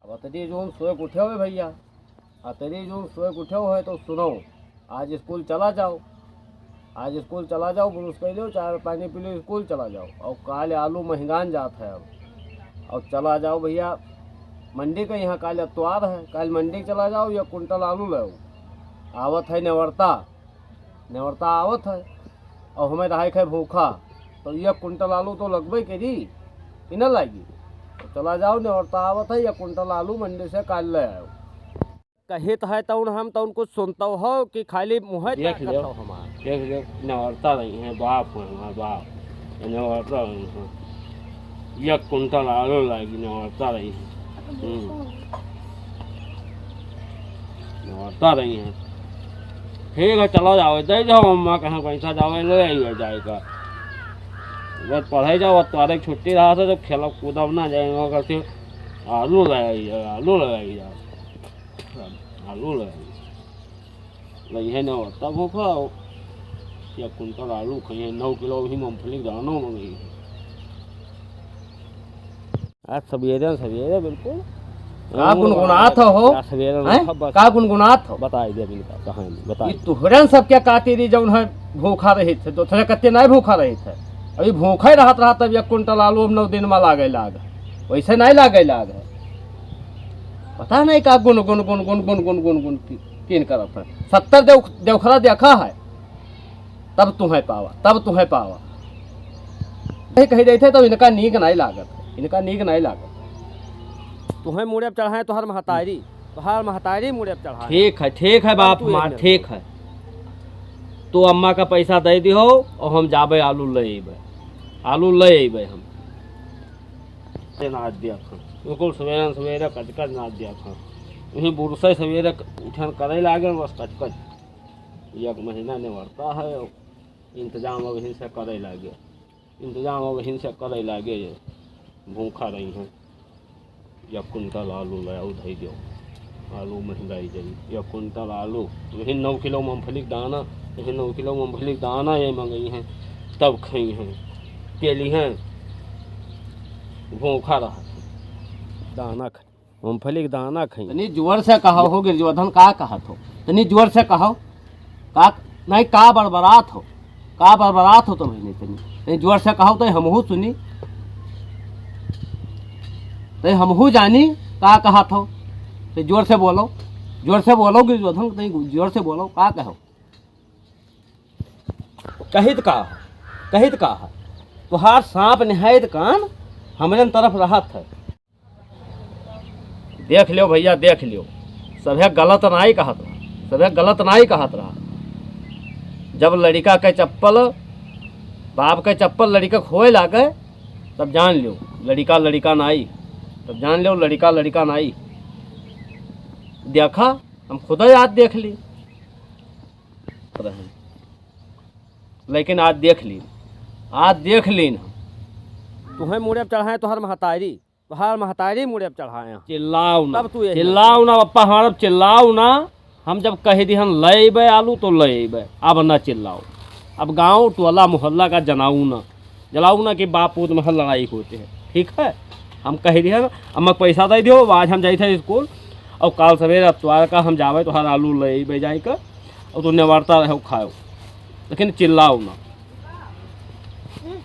अब तेरी जो सोए उठे हुए भैया, तेरी जो सोए उठे हुए है तो सुनो, आज स्कूल चला जाओ, आज स्कूल चला जाओ, ब्रश कर लो, चाय पानी पी लो, स्कूल चला जाओ। और काल आलू महंगान जाता है अब, और चला जाओ भैया मंडी का, यहाँ काल अतवार है, काल मंडी चला जाओ या कुंटल आलू लो। आवत है नेवरता, नेवरता आवत है, और हमें रहा है भूखा, तो यह कुंटल आलू तो लगभग करी कि न लागी। तो चला जाओ नेवरता आवत है, या कुंटल आलू मंडी से काल ले आओ। कहित है तो हम तो कुछ सुनता हो कि खाली मुँह देख लो हमारे, देख लो नेवरता नहीं है, बाप है हमारे बाप, नेवरता नहीं है, एक कुंटल आलू लाएगी, नेवरता नहीं है, नेवरता नहीं है। ठीक है चलो जाओ, दे जाओ अम्मा कहाँ पैसा जाओ ले आइए जाएगा, बस पढ़ाई जाओ, तुम्हारे छुट्टी रहा था जब खेल कूदब ना जाएगा, कैसे आलू लगाइए, आलू लगाइए, आलू लगाइए है न, तब भूखा हो या कुंटल आलू खाइए, 9 किलो भी मूँगफली दानों मंगी है आज सवेरे सवेरे बिल्कुल। का गुनगुनात हो, का गुनगुनात हो, बताई दे बिल्कुल कहानी बताई। तुहरन सब क्या काटी रही जब है भूखा रहे थे, तो थोड़े कत्ते नहीं भूखा रहे थे, अभी भूखा रहा तब 1 कुंटल आलू 9 दिन में लागे लाग, वैसे नहीं लागे लाग है। पता नहीं का गुन गुन गुन गुन गुन गुन गुन गुन किन करत है। 70 देवखरा देखा है, तब तुम्हें पावा, तब तुम्हें पावा कही रहे थे, तो इनका नीक नहीं लागत, इनका नीक नहीं लागत। तुम्हें मुड़े चढ़ाए तो हर महतारी, तो हर महतारी मुड़े चढ़ाए। ठीक है बाप हमार, ठीक है तो अम्मा का पैसा दे दिहो और हम जाबे आलू ले अबे, आलू ले अबे हम नाच दिया खा, बिल्कुल सवेरे सवेरे कचकच नाच दिया खा, वहीं बुरसे सवेरे उठन करे लागे बस कचकच, 1 महीना ने बढ़ता है, इंतजाम वहीं से करे लागे, इंतजाम वहीं से करे लागे, ये भूखा रही हैं। 1 कुंटल आलू ले आओ धई दो, आलू महंगाई जाई, 1 कुंटल आलू, वही 9 किलो मूँगफली दाना, वही 9 किलो मूँगफली दाना ये मंगई हैं, तब खाई हैं, केली हैं, भूखा रहा दाना खाई, मूँगफली का दाना खाई। तनी जोर से कहो हो गिरजोधन, का कहत हो, तनी जोर से कहो, का नहीं का बड़बड़ात हो, का बड़बड़ात हो, तो मैंने तनी जोर से कहो तो हमहू सुनी, तो हमहू जानी का कहत हो, तो जोर से बोलो, जोर से बोलो गिरजोधन, तो जोर से बोलो, का कहो। कहित का तुहार सांप निहायत कान हमरे तरफ रहत है। देख लियो भैया, देख लियो, सभे गलत नहीं कहत रहा, सभे गलत नहीं कहत रहा। जब लड़का के चप्पल, बाप के चप्पल लड़का खोए लागे, तब जान लियो लड़का लड़का नहीं, तब जान लियो लड़का लड़का नहीं। देखा हम खुद ही आज देख ली, लेकिन आज देख ली, आज देख ली ना। तुम्हें मुड़े चढ़ाए तो हर महतारी, तो हर महतारी मुड़े चढ़ाए। चिल्लाओ ना, तब तू चिल्लाओ ना पप्पा, हमारा चिल्लाओ ना, हम जब कह दी हम ले अबे आलू तो ले अबे, अब ना चिल्लाओ। अब गांव टोला मोहल्ला का जलाऊ ना कि बाप पूत में लड़ाई होती है, ठीक है। हम कह दिए ना, अम्मा पैसा दे दियो, आज हम जाए थे स्कूल, और काल सवेरे अतवार का हम जावे तो हर आलू ले अबे जाए कर, और तो नेवरता रहो खाओ, लेकिन चिल्लाओ ना।